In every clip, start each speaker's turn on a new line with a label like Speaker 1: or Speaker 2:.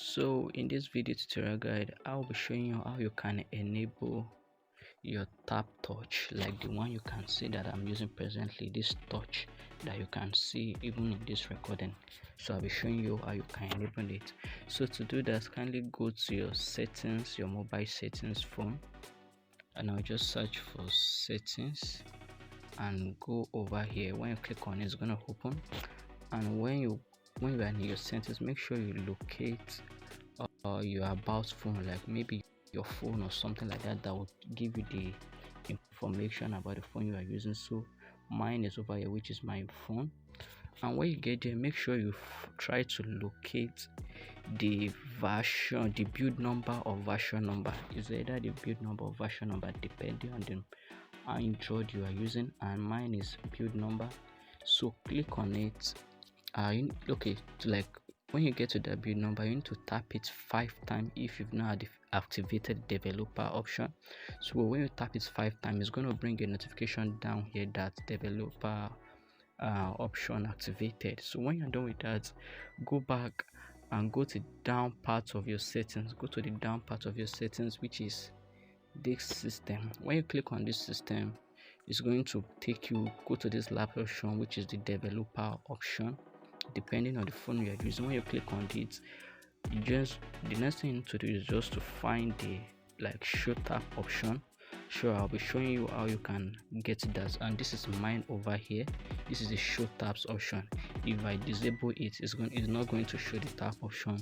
Speaker 1: So in this video tutorial guide, I'll be showing you how you can enable your tap touch, like the one you can see that I'm using presently, this touch that you can see even in this recording. So I'll be showing you how you can enable it. So to do that, kindly go to your settings, your mobile settings phone, and I'll just search for settings and go over here. When you click on it, it's gonna open, and when you are in your settings, make sure you locate your about phone, like maybe your phone or something like that, that will give you the information about the phone you are using. So mine is over here, which is my phone. And when you get there, make sure you try to locate the version, the build number or version number. Is either the build number or version number depending on the Android you are using, and mine is build number. So click on it. Okay, like when you get to the build number, you need to tap it 5 times if you've not activated developer option. So when you tap it 5 times, it's going to bring a notification down here that developer option activated. So when you're done with that, go back and go to down part of your settings. Go to the down part of your settings, which is this system. When you click on this system, it's going to take you, go to this lab option, which is the developer option, depending on the phone you are using. When you click on it, the next thing to do is just to find the show tap option. Sure, I'll be showing you how you can get that, and this is mine over here. This is the show taps option. If I disable it, it's not going to show the tap option,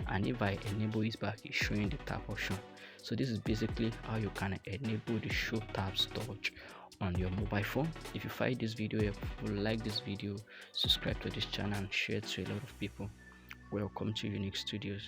Speaker 1: and if I enable it back, it's showing the tap option. So this is basically how you can enable the show taps touch on your mobile phone. If you find this video helpful, like this video, subscribe to this channel and share it to a lot of people. Welcome to Unique Studios.